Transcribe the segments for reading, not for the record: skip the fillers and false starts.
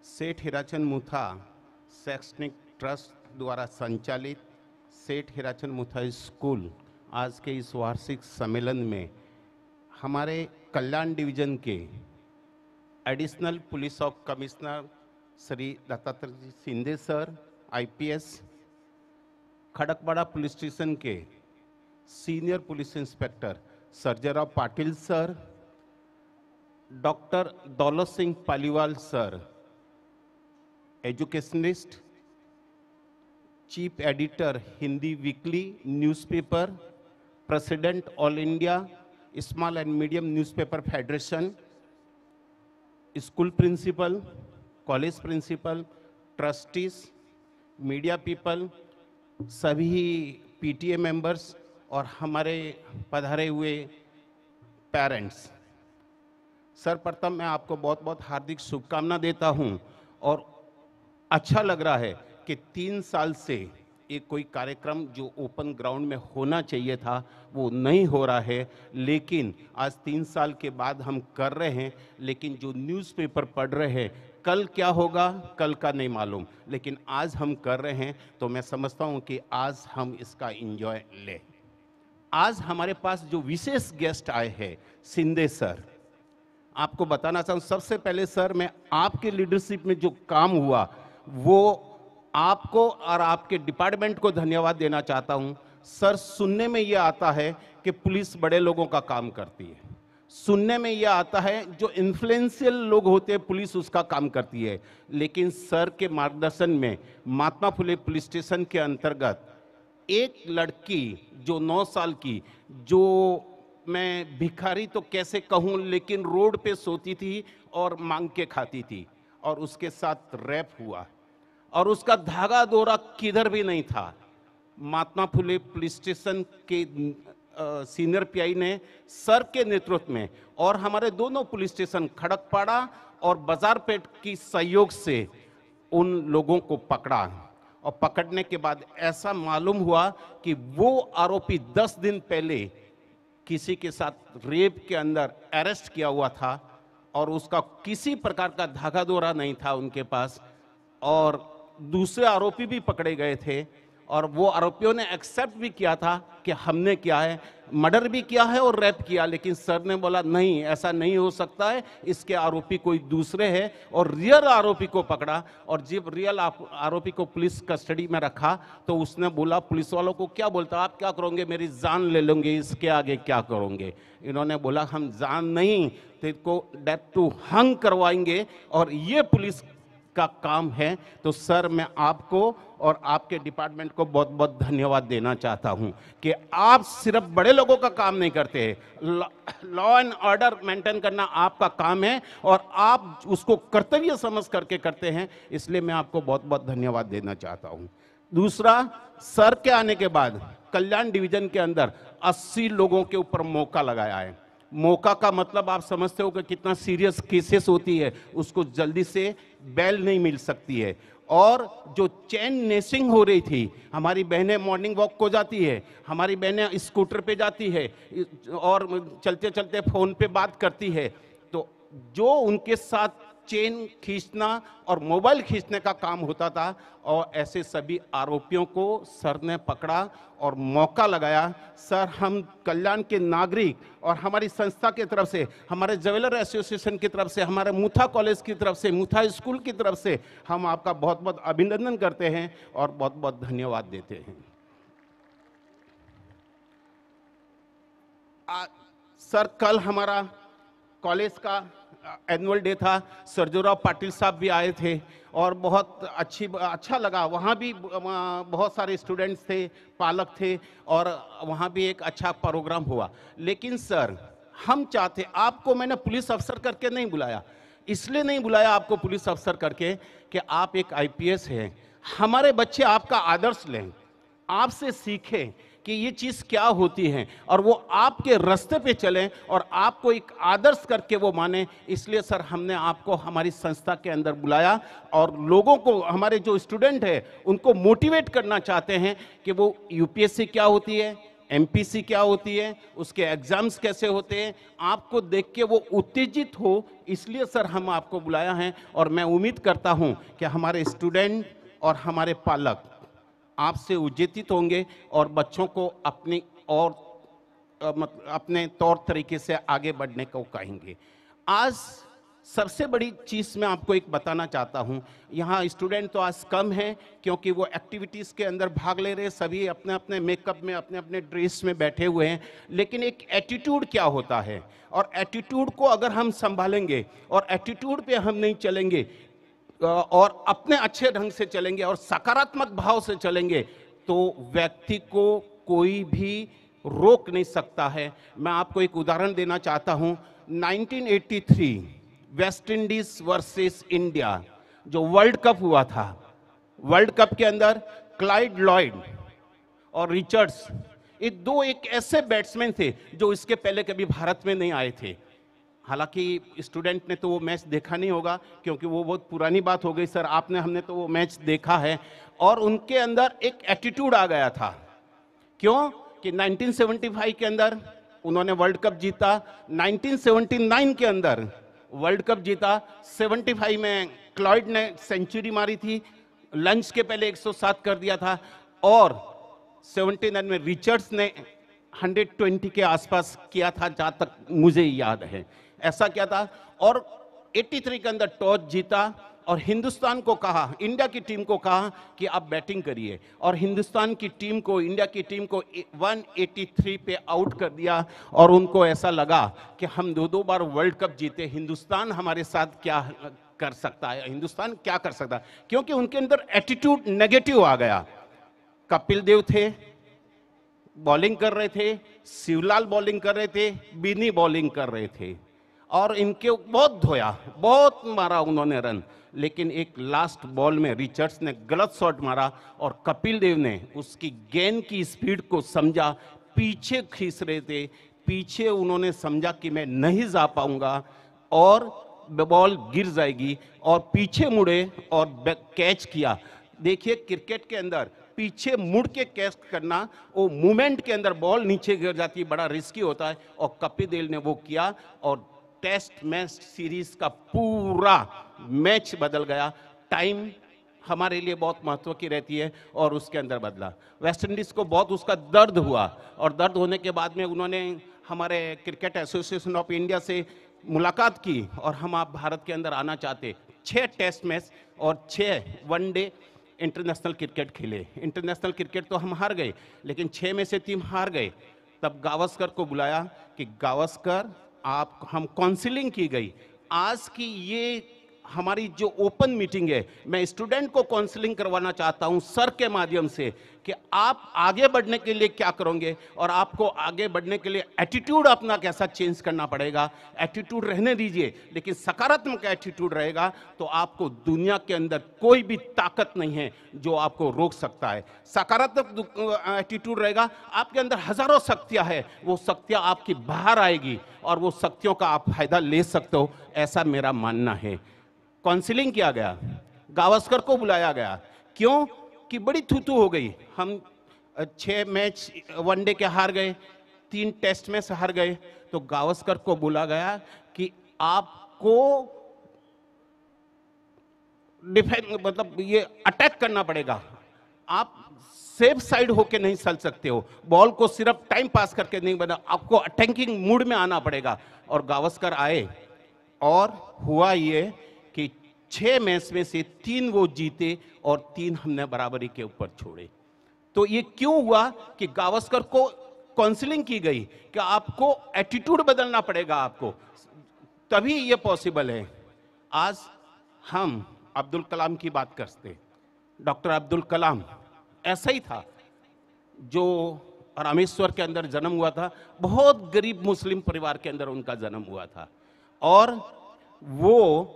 सेठ हीराचंद मुथा शैक्षणिक ट्रस्ट द्वारा संचालित सेठ हीराचंद मुथा स्कूल आज के इस वार्षिक सम्मेलन में हमारे कल्याण डिवीजन के additional police of commissioner Shri Dattatreya ji Shinde sir IPS, Khadakwada police station के senior police inspector Sarjerao Patil sir, doctor Daulat Singh Paliwal sir educationist, chief editor Hindi weekly newspaper, president all India small and medium newspaper federation, school principal, college principal, trustees, media people, सभी PTA members और हमारे पधारे हुए parents, सर्वप्रथम मैं आपको बहुत बहुत हार्दिक शुभकामना देता हूं। और अच्छा लग रहा है कि 3 साल से एक कोई कार्यक्रम जो ओपन ग्राउंड में होना चाहिए था वो नहीं हो रहा है, लेकिन आज 3 साल के बाद हम कर रहे हैं। लेकिन जो न्यूज़पेपर पढ़ रहे हैं, कल क्या होगा कल का नहीं मालूम, लेकिन आज हम कर रहे हैं तो मैं समझता हूं कि आज हम इसका एंजॉय लें। आज हमारे पास जो विशेष गेस्ट आए हैं शिंदे सर, आपको बताना चाहूँ सबसे पहले सर, मैं आपके लीडरशिप में जो काम हुआ वो आपको और आपके डिपार्टमेंट को धन्यवाद देना चाहता हूं। सर, सुनने में ये आता है कि पुलिस बड़े लोगों का काम करती है, सुनने में ये आता है जो इन्फ्लुएंशियल लोग होते हैं पुलिस उसका काम करती है, लेकिन सर के मार्गदर्शन में महात्मा फुले पुलिस स्टेशन के अंतर्गत एक लड़की जो 9 साल की, जो मैं भिखारी तो कैसे कहूँ, लेकिन रोड पे सोती थी और मांग के खाती थी, और उसके साथ रेप हुआ और उसका धागा दोरा किधर भी नहीं था। महात्मा फुले पुलिस स्टेशन के सीनियर पीआई ने सर के नेतृत्व में और हमारे दोनों पुलिस स्टेशन खड़कपाड़ा और बाजारपेट की सहयोग से उन लोगों को पकड़ा, और पकड़ने के बाद ऐसा मालूम हुआ कि वो आरोपी 10 दिन पहले किसी के साथ रेप के अंदर अरेस्ट किया हुआ था और उसका किसी प्रकार का धागा दोरा नहीं था उनके पास, और दूसरे आरोपी भी पकड़े गए थे और वो आरोपियों ने एक्सेप्ट भी किया था कि हमने किया है, मर्डर भी किया है और रेप किया, लेकिन सर ने बोला नहीं, ऐसा नहीं हो सकता है, इसके आरोपी कोई दूसरे हैं, और रियल आरोपी को पकड़ा। और जब रियल आरोपी को पुलिस कस्टडी में रखा तो उसने बोला पुलिस वालों को, क्या बोलता, आप क्या करोगे, मेरी जान ले लोगे, इसके आगे क्या करोगे। इन्होंने बोला हम जान नहीं, तेरे डेथ टू हंग करवाएंगे और ये पुलिस का काम है। तो सर, मैं आपको और आपके डिपार्टमेंट को बहुत बहुत धन्यवाद देना चाहता हूं कि आप सिर्फ बड़े लोगों का काम नहीं करते हैं, लॉ एंड ऑर्डर मेंटेन करना आपका काम है और आप उसको कर्तव्य समझ करके करते हैं, इसलिए मैं आपको बहुत बहुत धन्यवाद देना चाहता हूं। दूसरा, सर के आने के बाद कल्याण डिवीजन के अंदर 80 लोगों के ऊपर मौका लगाया है। मौका का मतलब आप समझते हो कि कितना सीरियस केसेस होती है, उसको जल्दी से बेल नहीं मिल सकती है। और जो चेन नेसिंग हो रही थी, हमारी बहनें मॉर्निंग वॉक को जाती है, हमारी बहनें स्कूटर पे जाती है और चलते चलते फोन पे बात करती है, तो जो उनके साथ चेन खींचना और मोबाइल खींचने का काम होता था, और ऐसे सभी आरोपियों को सर ने पकड़ा और मौका लगाया। सर, हम कल्याण के नागरिक और हमारी संस्था की तरफ से, हमारे ज्वेलर एसोसिएशन की तरफ से, हमारे मुथा कॉलेज की तरफ से, मुथा स्कूल की तरफ से हम आपका बहुत बहुत अभिनंदन करते हैं और बहुत बहुत धन्यवाद देते हैं। सर, कल हमारा कॉलेज का एनुअल डे था, सर्जेराव पाटिल साहब भी आए थे और बहुत अच्छा लगा। वहाँ भी बहुत सारे स्टूडेंट्स थे, पालक थे, और वहाँ भी एक अच्छा प्रोग्राम हुआ। लेकिन सर, हम चाहते, आपको मैंने पुलिस अफसर करके नहीं बुलाया, इसलिए नहीं बुलाया आपको पुलिस अफसर करके कि आप एक आईपीएस हैं। हमारे बच्चे आपका आदर्श लें, आपसे सीखें कि ये चीज़ क्या होती है, और वो आपके रास्ते पे चलें और आपको एक आदर्श करके वो माने। इसलिए सर, हमने आपको हमारी संस्था के अंदर बुलाया और लोगों को, हमारे जो स्टूडेंट हैं उनको मोटिवेट करना चाहते हैं कि वो यूपीएससी क्या होती है, एमपीसी क्या होती है, उसके एग्जाम्स कैसे होते हैं, आपको देख के वो उत्तेजित हो, इसलिए सर हम आपको बुलाया है। और मैं उम्मीद करता हूं कि हमारे स्टूडेंट और हमारे पालक आपसे उत्तेजित होंगे और बच्चों को अपनी और अपने तौर तरीके से आगे बढ़ने को कहेंगे। आज सबसे बड़ी चीज़ मैं आपको एक बताना चाहता हूं, यहाँ स्टूडेंट तो आज कम हैं क्योंकि वो एक्टिविटीज़ के अंदर भाग ले रहे हैं, सभी अपने अपने मेकअप में, अपने अपने ड्रेस में बैठे हुए हैं। लेकिन एक एटीट्यूड क्या होता है, और एटीट्यूड को अगर हम संभालेंगे और एटीट्यूड पे हम नहीं चलेंगे और अपने अच्छे ढंग से चलेंगे और सकारात्मक भाव से चलेंगे, तो व्यक्ति को कोई भी रोक नहीं सकता है। मैं आपको एक उदाहरण देना चाहता हूं। 1983 वेस्ट इंडीज वर्सेस इंडिया जो वर्ल्ड कप हुआ था, वर्ल्ड कप के अंदर क्लाइड लॉयड और रिचर्ड्स, ये दो एक ऐसे बैट्समैन थे जो इसके पहले कभी भारत में नहीं आए थे। हालांकि स्टूडेंट ने तो वो मैच देखा नहीं होगा क्योंकि वो बहुत पुरानी बात हो गई सर, आपने हमने तो वो मैच देखा है। और उनके अंदर एक एटीट्यूड आ गया था। क्यों कि 1975 के अंदर उन्होंने वर्ल्ड कप जीता, 1979 के अंदर वर्ल्ड कप जीता, 75 में क्लॉयड ने सेंचुरी मारी थी, लंच के पहले 107 कर दिया था, और 79 में रिचर्ड्स ने 120 के आसपास किया था जहां तक मुझे याद है, ऐसा क्या था। और 83 के अंदर टॉस जीता और हिंदुस्तान को कहा, इंडिया की टीम को कहा कि आप बैटिंग करिए, और हिंदुस्तान की टीम को, इंडिया की टीम को 183 पे आउट कर दिया। और उनको ऐसा लगा कि हम दो दो बार वर्ल्ड कप जीते, हिंदुस्तान हमारे साथ क्या कर सकता है, हिंदुस्तान क्या कर सकता है, क्योंकि उनके अंदर एटीट्यूड नेगेटिव आ गया। कपिल देव थे, बॉलिंग कर रहे थे, शिवलाल बॉलिंग कर रहे थे, बिनी बॉलिंग कर रहे थे, और इनके बहुत धोया, बहुत मारा उन्होंने रन। लेकिन एक लास्ट बॉल में रिचर्ड्स ने गलत शॉट मारा और कपिल देव ने उसकी गेंद की स्पीड को समझा, पीछे खींच रहे थे, पीछे उन्होंने समझा कि मैं नहीं जा पाऊंगा और बॉल गिर जाएगी, और पीछे मुड़े और कैच किया। देखिए क्रिकेट के अंदर पीछे मुड़ के कैच करना, वो मूवमेंट के अंदर बॉल नीचे गिर जाती है, बड़ा रिस्की होता है, और कपिल देव ने वो किया और टेस्ट मैच सीरीज का पूरा मैच बदल गया। टाइम हमारे लिए बहुत महत्व की रहती है और उसके अंदर बदला। वेस्ट इंडीज को बहुत उसका दर्द हुआ, और दर्द होने के बाद में उन्होंने हमारे क्रिकेट एसोसिएशन ऑफ इंडिया से मुलाकात की और हम आप भारत के अंदर आना चाहते। 6 टेस्ट मैच और 6 वनडे इंटरनेशनल क्रिकेट खेले। इंटरनेशनल क्रिकेट तो हम हार गए, लेकिन 6 में से 3 हार गए। तब गावस्कर को बुलाया कि गावस्कर आप, हम काउंसलिंग की गई। आज की ये हमारी जो ओपन मीटिंग है, मैं स्टूडेंट को काउंसलिंग करवाना चाहता हूं सर के माध्यम से कि आप आगे बढ़ने के लिए क्या करोगे, और आपको आगे बढ़ने के लिए एटीट्यूड अपना कैसा चेंज करना पड़ेगा। एटीट्यूड रहने दीजिए, लेकिन सकारात्मक एटीट्यूड रहेगा तो आपको दुनिया के अंदर कोई भी ताकत नहीं है जो आपको रोक सकता है। सकारात्मक एटीट्यूड रहेगा, आपके अंदर हजारों शक्तियां है, वो शक्तियां आपकी बाहर आएगी और वो शक्तियों का आप फायदा ले सकते हो, ऐसा मेरा मानना है। काउंसलिंग किया गया, गावस्कर को बुलाया गया, क्यों कि बड़ी थूथू हो गई। हम 6 मैच वनडे के हार गए, 3 टेस्ट मैच हार गए, तो गावस्कर को बोला गया कि आपको डिफेंस मतलब ये अटैक करना पड़ेगा, आप सेफ साइड होके नहीं चल सकते हो, बॉल को सिर्फ टाइम पास करके नहीं बना, आपको अटैकिंग मूड में आना पड़ेगा। और गावस्कर आए, और हुआ ये कि 6 मैच में से 3 वो जीते और 3 हमने बराबरी के ऊपर छोड़े। तो ये क्यों हुआ कि गावस्कर को काउंसलिंग की गई कि आपको एटीट्यूड बदलना पड़ेगा, आपको तभी ये पॉसिबल है। आज हम अब्दुल कलाम की बात करते, डॉक्टर अब्दुल कलाम ऐसा ही था जो रामेश्वर के अंदर जन्म हुआ था, बहुत गरीब मुस्लिम परिवार के अंदर उनका जन्म हुआ था, और वो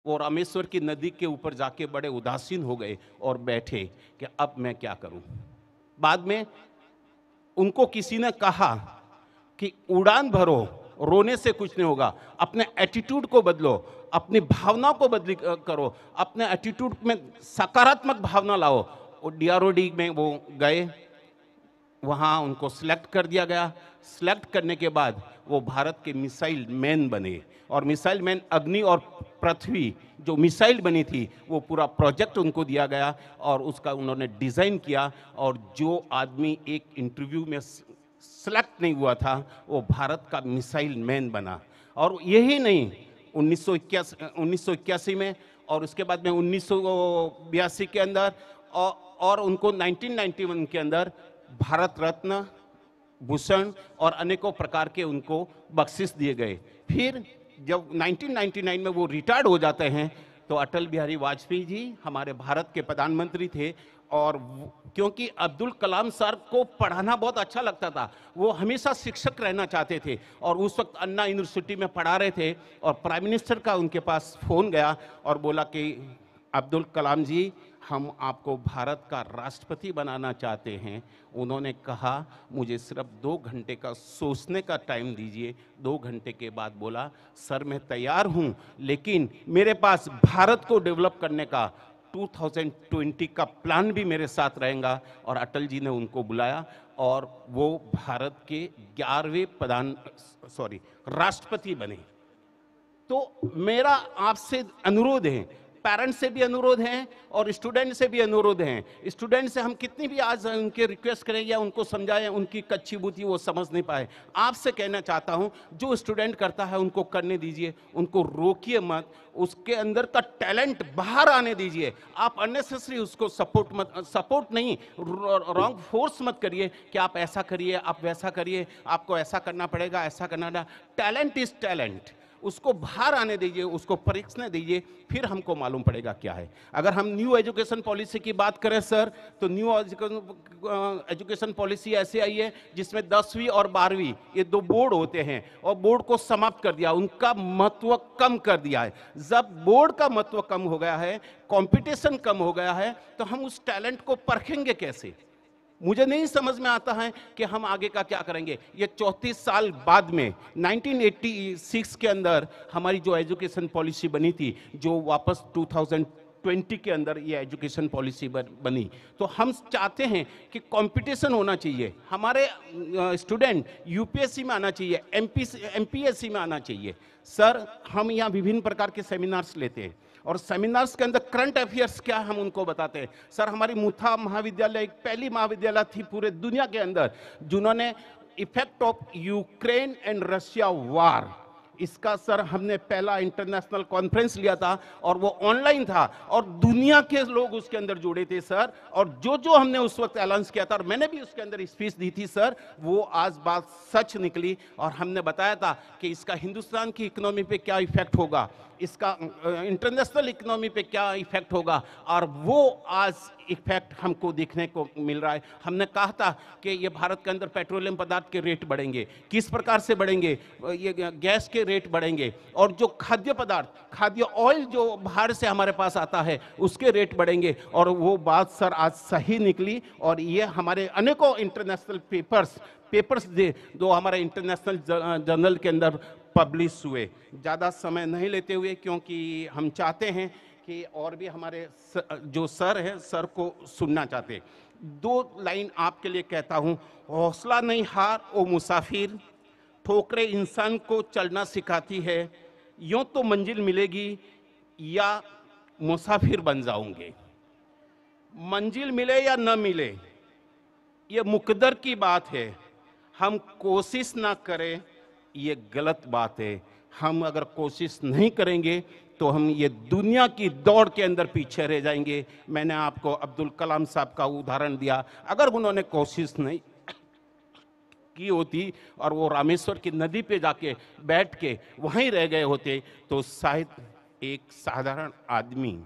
वो रामेश्वर की नदी के ऊपर जाके बड़े उदासीन हो गए और बैठे कि अब मैं क्या करूं। बाद में उनको किसी ने कहा कि उड़ान भरो, रोने से कुछ नहीं होगा, अपने एटीट्यूड को बदलो, अपनी भावना को बदली करो, अपने एटीट्यूड में सकारात्मक भावना लाओ। और डीआरओडी में वो गए, वहाँ उनको सिलेक्ट कर दिया गया। सिलेक्ट करने के बाद वो भारत के मिसाइल मैन बने, और मिसाइल मैन अग्नि और पृथ्वी जो मिसाइल बनी थी वो पूरा प्रोजेक्ट उनको दिया गया और उसका उन्होंने डिज़ाइन किया। और जो आदमी एक इंटरव्यू में सिलेक्ट नहीं हुआ था वो भारत का मिसाइल मैन बना। और यही नहीं, 1981 में, और उसके बाद में 1982 के अंदर, और उनको 1991 के अंदर भारत रत्न, भूषण और अनेकों प्रकार के उनको बख्शिश दिए गए। फिर जब 1999 में वो रिटायर्ड हो जाते हैं तो अटल बिहारी वाजपेयी जी हमारे भारत के प्रधानमंत्री थे। और क्योंकि अब्दुल कलाम सर को पढ़ाना बहुत अच्छा लगता था, वो हमेशा शिक्षक रहना चाहते थे और उस वक्त अन्ना यूनिवर्सिटी में पढ़ा रहे थे। और प्राइम मिनिस्टर का उनके पास फ़ोन गया और बोला कि अब्दुल कलाम जी, हम आपको भारत का राष्ट्रपति बनाना चाहते हैं। उन्होंने कहा मुझे सिर्फ 2 घंटे का सोचने का टाइम दीजिए। 2 घंटे के बाद बोला, सर मैं तैयार हूं, लेकिन मेरे पास भारत को डेवलप करने का 2020 का प्लान भी मेरे साथ रहेगा। और अटल जी ने उनको बुलाया और वो भारत के 11वें राष्ट्रपति बने। तो मेरा आपसे अनुरोध है, पेरेंट्स से भी अनुरोध है और स्टूडेंट से भी अनुरोध है। स्टूडेंट से हम कितनी भी आज उनके रिक्वेस्ट करें या उनको समझाएं, उनकी कच्ची बुद्धि वो समझ नहीं पाए। आपसे कहना चाहता हूं, जो स्टूडेंट करता है उनको करने दीजिए, उनको रोकिए मत, उसके अंदर का टैलेंट बाहर आने दीजिए। आप अननेसेसरी उसको सपोर्ट नहीं, रॉन्ग फोर्स मत करिए कि आप ऐसा करिए, आप वैसा करिए, आपको ऐसा करना पड़ेगा, ऐसा करना। टैलेंट इज टैलेंट, उसको बाहर आने दीजिए, उसको परीक्षण दीजिए, फिर हमको मालूम पड़ेगा क्या है। अगर हम न्यू एजुकेशन पॉलिसी की बात करें सर, तो न्यू एजुकेशन पॉलिसी ऐसे आई है जिसमें 10वीं और 12वीं ये 2 बोर्ड होते हैं और बोर्ड को समाप्त कर दिया, उनका महत्व कम कर दिया है। जब बोर्ड का महत्व कम हो गया है, कंपटीशन कम हो गया है, तो हम उस टैलेंट को परखेंगे कैसे? मुझे नहीं समझ में आता है कि हम आगे का क्या करेंगे। ये 34 साल बाद में 1986 के अंदर हमारी जो एजुकेशन पॉलिसी बनी थी, जो वापस 2020 के अंदर ये एजुकेशन पॉलिसी बनी, तो हम चाहते हैं कि कंपटीशन होना चाहिए। हमारे स्टूडेंट यूपीएससी में आना चाहिए, एमपीएससी में आना चाहिए। सर, हम यहाँ विभिन्न प्रकार के सेमिनार्स लेते हैं और सेमिनार्स के अंदर करंट अफेयर्स क्या हम उनको बताते हैं। सर, हमारी मुथा महाविद्यालय एक पहली महाविद्यालय थी पूरे दुनिया के अंदर जिन्होंने effect of Ukraine and Russia war, इसका सर हमने पहला इंटरनेशनल कॉन्फ्रेंस लिया था और वो ऑनलाइन था और दुनिया के लोग उसके अंदर जुड़े थे सर। और जो हमने उस वक्त अनाउंस किया था और मैंने भी उसके अंदर स्पीच दी थी सर, वो आज बात सच निकली। और हमने बताया था कि इसका हिंदुस्तान की इकोनॉमी पे क्या इफेक्ट होगा, इसका इंटरनेशनल इकोनॉमी पे क्या इफेक्ट होगा, और वो आज इफेक्ट हमको देखने को मिल रहा है। हमने कहा था कि ये भारत के अंदर पेट्रोलियम पदार्थ के रेट बढ़ेंगे, किस प्रकार से बढ़ेंगे, ये गैस के रेट बढ़ेंगे, और जो खाद्य पदार्थ, खाद्य ऑयल जो बाहर से हमारे पास आता है उसके रेट बढ़ेंगे। और वो बात सर आज सही निकली और ये हमारे अनेकों इंटरनेशनल पेपर्स जो हमारे इंटरनेशनल जर्नल के अंदर पब्लिश हुए। ज़्यादा समय नहीं लेते हुए, क्योंकि हम चाहते हैं कि और भी हमारे जो सर हैं, सर को सुनना चाहते। 2 लाइन आपके लिए कहता हूँ। हौसला नहीं हार ओ मुसाफिर, ठोकरें इंसान को चलना सिखाती है, यूं तो मंजिल मिलेगी या मुसाफिर बन जाओगे। मंजिल मिले या न मिले ये मुकद्दर की बात है, हम कोशिश ना करें ये गलत बात है। हम अगर कोशिश नहीं करेंगे तो हम ये दुनिया की दौड़ के अंदर पीछे रह जाएंगे। मैंने आपको अब्दुल कलाम साहब का उदाहरण दिया, अगर उन्होंने कोशिश नहीं की होती और वो रामेश्वर की नदी पे जाके बैठ के वहीं रह गए होते तो शायद एक साधारण आदमी,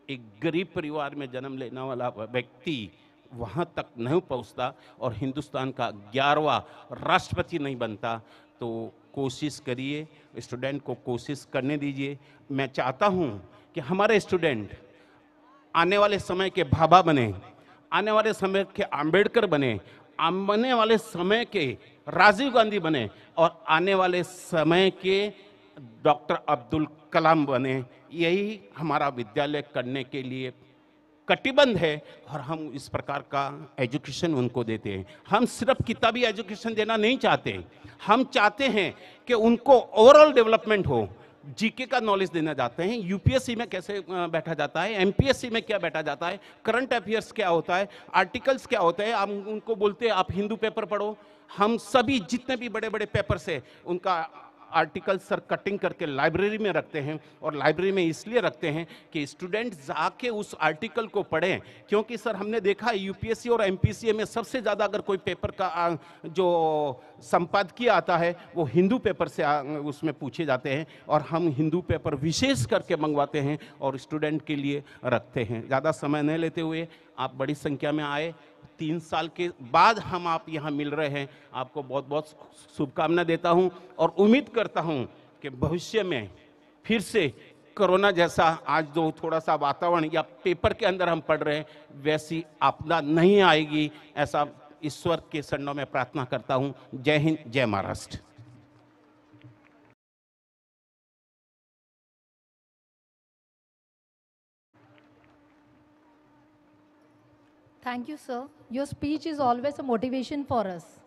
एक गरीब परिवार में जन्म लेने वाला व्यक्ति वहाँ तक नहीं पहुँचता और हिंदुस्तान का 11वां राष्ट्रपति नहीं बनता। तो कोशिश करिए, स्टूडेंट को कोशिश करने दीजिए। मैं चाहता हूँ कि हमारे स्टूडेंट आने वाले समय के भाभा बने, आने वाले समय के अंबेडकर बने, आने वाले समय के राजीव गांधी बने और आने वाले समय के डॉक्टर अब्दुल कलाम बने। यही हमारा विद्यालय करने के लिए कटिबद्ध है और हम इस प्रकार का एजुकेशन उनको देते हैं। हम सिर्फ किताबी एजुकेशन देना नहीं चाहते, हम चाहते हैं कि उनको ओवरऑल डेवलपमेंट हो। जीके का नॉलेज देना चाहते हैं, यूपीएससी में कैसे बैठा जाता है, एमपीएससी में क्या बैठा जाता है, करंट अफेयर्स क्या होता है, आर्टिकल्स क्या होते हैं। हम उनको बोलते हैं आप हिंदू पेपर पढ़ो। हम सभी जितने भी बड़े बड़े पेपर्स है उनका आर्टिकल सर कटिंग करके लाइब्रेरी में रखते हैं, और लाइब्रेरी में इसलिए रखते हैं कि स्टूडेंट जाके उस आर्टिकल को पढ़ें। क्योंकि सर हमने देखा है यूपीएससी और एमपीसीए में सबसे ज़्यादा अगर कोई पेपर का जो संपादकीय आता है वो हिंदू पेपर से उसमें पूछे जाते हैं, और हम हिंदू पेपर विशेष करके मंगवाते हैं और स्टूडेंट के लिए रखते हैं। ज़्यादा समय नहीं लेते हुए आप बड़ी संख्या में आए, 3 साल के बाद हम आप यहाँ मिल रहे हैं, आपको बहुत बहुत शुभकामना देता हूँ और उम्मीद करता हूँ कि भविष्य में फिर से कोरोना जैसा आज जो थोड़ा सा वातावरण या पेपर के अंदर हम पढ़ रहे हैं वैसी आपदा नहीं आएगी, ऐसा ईश्वर के चरणों में प्रार्थना करता हूँ। जय हिंद, जय Maharashtra. Thank you, sir. Your speech is always a motivation for us.